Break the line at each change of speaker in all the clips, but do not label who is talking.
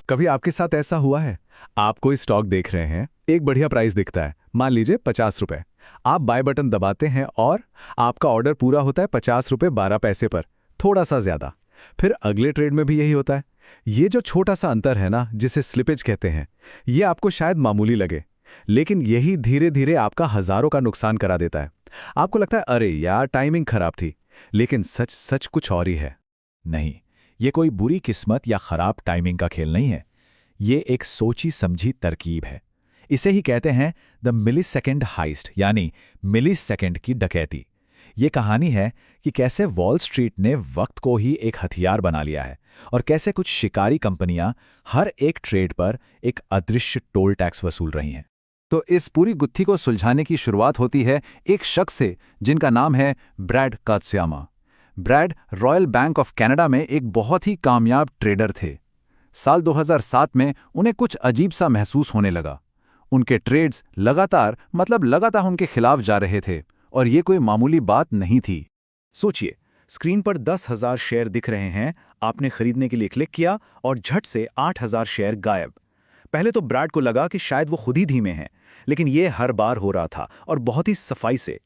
कभी आपके साथ ऐसा हुआ है? आप कोई स्टॉक देख रहे हैं, एक बढ़िया प्राइस दिखता है, मान लीजिए 50 रुपए। आप बाय बटन दबाते हैं और आपका ऑर्डर पूरा होता है 50 रुपए 12 पैसे पर, थोड़ा सा ज्यादा। फिर अगले ट्रेड में भी यही होता है। ये जो छोटा सा अंतर है ना, जिसे स्लिपेज कहते हैं, ये आपको शायद मामूली लगे, लेकिन यही धीरे धीरे आपका हजारों का नुकसान करा देता है। आपको लगता है अरे यार टाइमिंग खराब थी, लेकिन सच सच कुछ और ही है।
नहीं, ये कोई बुरी किस्मत या खराब टाइमिंग का खेल नहीं है। ये एक सोची समझी तरकीब है। इसे ही कहते हैं द मिलीसेकंड हाइस्ट, यानी मिलीसेकंड की डकैती। ये कहानी है कि कैसे वॉल स्ट्रीट ने वक्त को ही एक हथियार बना लिया है और कैसे कुछ शिकारी कंपनियां हर एक ट्रेड पर एक अदृश्य टोल टैक्स वसूल रही हैं। तो इस पूरी गुत्थी को सुलझाने की शुरुआत होती है एक शख्स से जिनका नाम है Brad Katsuyama. Brad Royal Bank of Canada में एक बहुत ही कामयाब ट्रेडर थे। साल 2007 में उन्हें कुछ अजीब सा महसूस होने लगा। उनके ट्रेड्स लगातार उनके खिलाफ जा रहे थे और ये कोई मामूली बात नहीं थी। सोचिए, स्क्रीन पर 10,000 शेयर दिख रहे हैं, आपने खरीदने के लिए क्लिक किया और झट से 8,000 शेयर गायब। पहले तो ब्रैड को लगा कि शायद वो खुद ही धीमे हैं, लेकिन ये हर बार हो रहा था और बहुत ही सफाई से।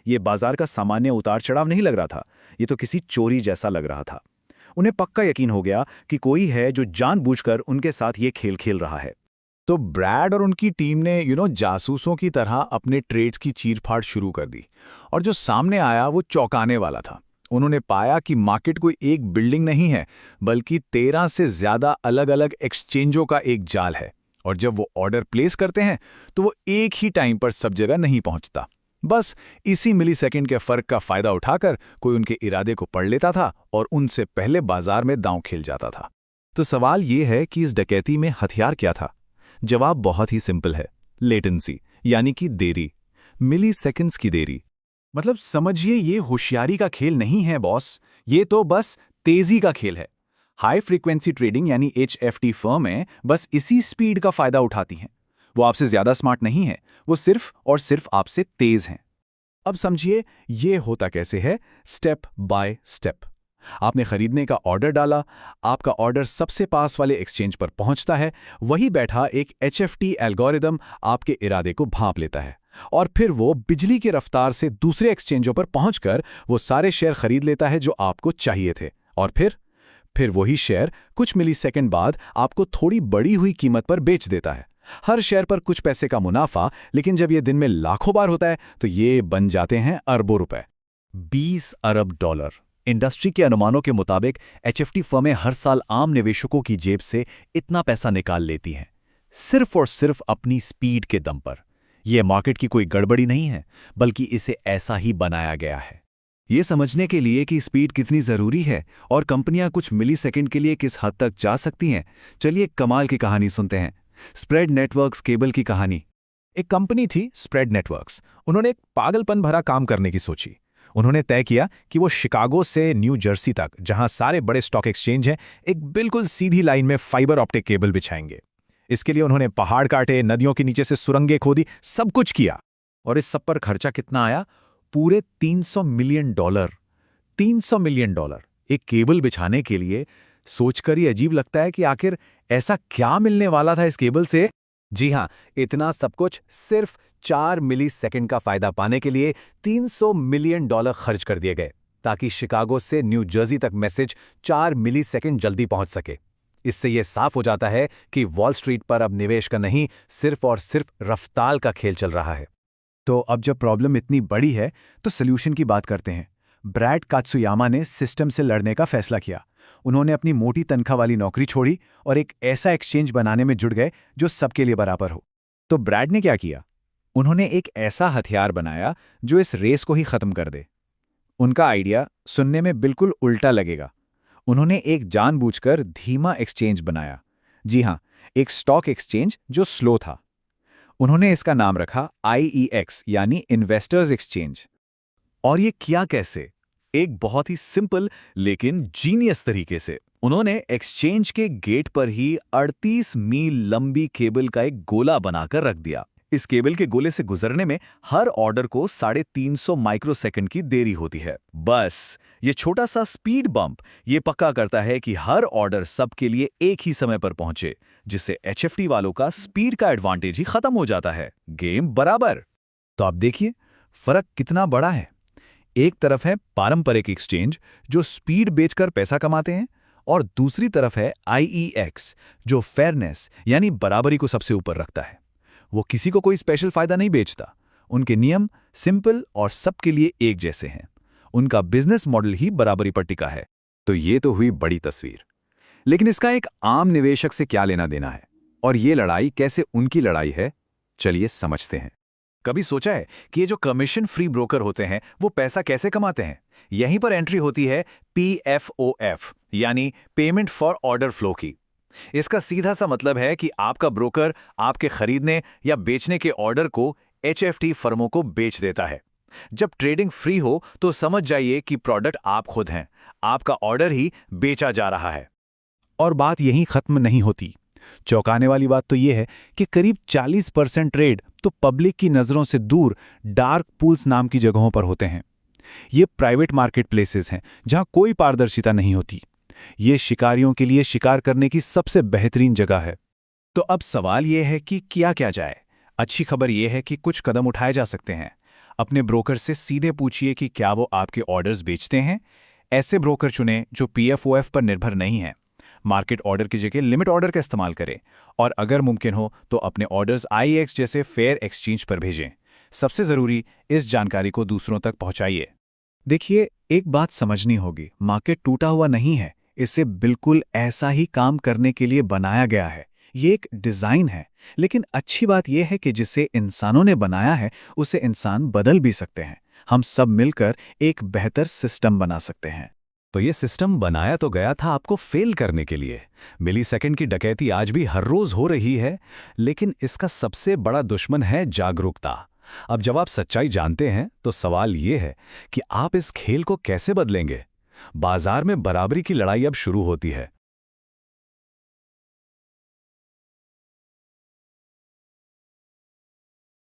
ये बाजार का सामान्य उतार चढ़ाव नहीं लग रहा था, ये तो किसी चोरी जैसा लग रहा था। उन्हें पक्का यकीन हो गया कि कोई है जो जानबूझकर उनके साथ ये खेल खेल रहा है।
तो ब्रैड और उनकी टीम ने जासूसों की तरह अपने ट्रेड्स की चीरफाड़ शुरू कर दी और जो सामने आया वो चौंकाने वाला था। उन्होंने पाया कि मार्केट कोई एक बिल्डिंग नहीं है, बल्कि 13 से ज्यादा अलग अलग एक्सचेंजों का एक जाल है। और जब वो ऑर्डर प्लेस करते हैं तो वो एक ही टाइम पर सब जगह नहीं पहुंचता। बस इसी मिलीसेकंड के फर्क का फायदा उठाकर कोई उनके इरादे को पढ़ लेता था और उनसे पहले बाजार में दांव खेल जाता था।
तो सवाल ये है कि इस डकैती में हथियार क्या था? जवाब बहुत ही सिंपल है, लेटेंसी, यानी कि देरी, मिली सेकंड्स की देरी। मतलब समझिए, ये होशियारी का खेल नहीं है बॉस, ये तो बस तेजी का खेल है। हाई फ्रीक्वेंसी ट्रेडिंग यानी HFT फर्में बस इसी स्पीड का फायदा उठाती हैं। वो आपसे ज्यादा स्मार्ट नहीं है, वो सिर्फ और सिर्फ आपसे तेज हैं। अब समझिए ये होता कैसे है, स्टेप बाय स्टेप। आपने खरीदने का ऑर्डर डाला, आपका ऑर्डर सबसे पास वाले एक्सचेंज पर पहुंचता है, वही बैठा एक HFT एल्गोरिदम आपके इरादे को भांप लेता है और फिर वो बिजली की रफ्तार से दूसरे एक्सचेंजों पर पहुंचकर वो सारे शेयर खरीद लेता है जो आपको चाहिए थे। और फिर वही शेयर कुछ मिलीसेकंड बाद आपको थोड़ी बढ़ी हुई कीमत पर बेच देता है। हर शेयर पर कुछ पैसे का मुनाफा, लेकिन जब ये दिन में लाखों बार होता है तो ये बन जाते हैं अरबों रुपए।
20 अरब डॉलर। इंडस्ट्री के अनुमानों के मुताबिक HFT फर्में हर साल आम निवेशकों की जेब से इतना पैसा निकाल लेती हैं, सिर्फ और सिर्फ अपनी स्पीड के दम पर। यह मार्केट की कोई गड़बड़ी नहीं है, बल्कि इसे ऐसा ही बनाया गया है।
ये समझने के लिए कि स्पीड कितनी जरूरी है और कंपनियां कुछ मिलीसेकंड के लिए किस हद तक जा सकती हैं, चलिए कमाल की कहानी सुनते हैं। स्प्रेड नेटवर्क्स केबल की कहानी। एक कंपनी थी स्प्रेड नेटवर्क्स। उन्होंने एक पागलपन भरा काम करने की सोची। उन्होंने तय किया कि वो शिकागो से न्यू जर्सी तक, जहां सारे बड़े स्टॉक एक्सचेंज हैं, एक बिल्कुल सीधी लाइन में फाइबर ऑप्टिक केबल बिछाएंगे। इसके लिए उन्होंने पहाड़ काटे, नदियों के नीचे से सुरंगें खोदी, सब कुछ किया।
और इस सब पर खर्चा कितना आया? पूरे $300 मिलियन। $300 मिलियन एक केबल बिछाने के लिए। सोचकर ही अजीब लगता है कि आखिर ऐसा क्या मिलने वाला था इस केबल से।
जी हां, इतना सब कुछ सिर्फ 4 मिलीसेकंड का फायदा पाने के लिए $300 मिलियन खर्च कर दिए गए, ताकि शिकागो से न्यू जर्सी तक मैसेज 4 मिलीसेकंड जल्दी पहुंच सके। इससे यह साफ हो जाता है कि वॉल स्ट्रीट पर अब निवेश का नहीं, सिर्फ और सिर्फ रफ्तार का खेल चल रहा है।
तो अब जब प्रॉब्लम इतनी बड़ी है तो सॉल्यूशन की बात करते हैं। ब्रैड कात्सुयामा ने सिस्टम से लड़ने का फैसला किया। उन्होंने अपनी मोटी तनख्वाह वाली नौकरी छोड़ी और एक ऐसा एक्सचेंज बनाने में जुट गए जो सबके लिए बराबर हो। तो ब्रैड ने क्या किया? उन्होंने एक ऐसा हथियार बनाया जो इस रेस को ही खत्म कर दे। उनका आइडिया सुनने में बिल्कुल उल्टा लगेगा। उन्होंने एक जानबूझकर धीमा एक्सचेंज बनाया। जी हां, एक स्टॉक एक्सचेंज जो स्लो था। उन्होंने इसका नाम रखा IEX, यानी इन्वेस्टर्स एक्सचेंज। और ये किया कैसे? एक बहुत ही सिंपल लेकिन जीनियस तरीके से। उन्होंने एक्सचेंज के गेट पर ही 38 मील लंबी केबल का एक गोला बनाकर रख दिया। इस केबल के गोले से गुजरने में हर ऑर्डर को 350 माइक्रोसेकंड की देरी होती है। बस ये छोटा सा स्पीड बम्प ये पक्का करता है कि हर ऑर्डर सबके लिए एक ही समय पर पहुंचे, जिससे HFT वालों का स्पीड का एडवांटेज ही खत्म हो जाता है। गेम बराबर।
तो आप देखिए फर्क कितना बड़ा है। एक तरफ है पारंपरिक एक्सचेंज जो स्पीड बेचकर पैसा कमाते हैं, और दूसरी तरफ है IEX जो फेयरनेस यानी बराबरी को सबसे ऊपर रखता है। वो किसी को कोई स्पेशल फायदा नहीं बेचता। उनके नियम सिंपल और सबके लिए एक जैसे हैं। उनका बिजनेस मॉडल ही बराबरी पर टिका है।
तो ये तो हुई बड़ी तस्वीर, लेकिन इसका एक आम निवेशक से क्या लेना देना है, और ये लड़ाई कैसे उनकी लड़ाई है, चलिए समझते हैं। कभी सोचा है कि ये जो कमीशन फ्री ब्रोकर होते हैं वो पैसा कैसे कमाते हैं? यहीं पर एंट्री होती है PFOF यानी पेमेंट फॉर ऑर्डर फ्लो की। इसका सीधा सा मतलब है कि आपका ब्रोकर आपके खरीदने या बेचने के ऑर्डर को HFT फर्मों को बेच देता है। जब ट्रेडिंग फ्री हो तो समझ जाइए कि प्रोडक्ट आप खुद हैं, आपका ऑर्डर ही बेचा जा रहा है।
और बात यहीं खत्म नहीं होती। चौंकाने वाली बात तो यह है कि करीब 40% ट्रेड तो पब्लिक की नज़रों से दूर डार्क पूल्स नाम की जगहों पर होते हैं। ये प्राइवेट मार्केट प्लेसेस हैं जहां कोई पारदर्शिता नहीं होती। ये शिकारियों के लिए शिकार करने की सबसे बेहतरीन जगह है।
तो अब सवाल यह है कि किया क्या जाए? अच्छी खबर यह है कि कुछ कदम उठाए जा सकते हैं। अपने ब्रोकर से सीधे पूछिए कि क्या वो आपके ऑर्डर्स बेचते हैं। ऐसे ब्रोकर चुनें जो PFOF पर निर्भर नहीं हैं। मार्केट ऑर्डर की जगह लिमिट ऑर्डर का इस्तेमाल करें, और अगर मुमकिन हो तो अपने ऑर्डर्स IEX जैसे फेयर एक्सचेंज पर भेजें। सबसे ज़रूरी, इस जानकारी को दूसरों तक पहुंचाइए।
देखिए, एक बात समझनी होगी, मार्केट टूटा हुआ नहीं है। इसे बिल्कुल ऐसा ही काम करने के लिए बनाया गया है। ये एक डिज़ाइन है, लेकिन अच्छी बात यह है कि जिसे इंसानों ने बनाया है उसे इंसान बदल भी सकते हैं। हम सब मिलकर एक बेहतर सिस्टम बना सकते हैं।
तो ये सिस्टम बनाया तो गया था आपको फेल करने के लिए। मिलीसेकंड की डकैती आज भी हर रोज हो रही है, लेकिन इसका सबसे बड़ा दुश्मन है जागरूकता। अब जब आप सच्चाई जानते हैं तो सवाल ये है कि आप इस खेल को कैसे बदलेंगे। बाजार में बराबरी की लड़ाई अब शुरू होती है।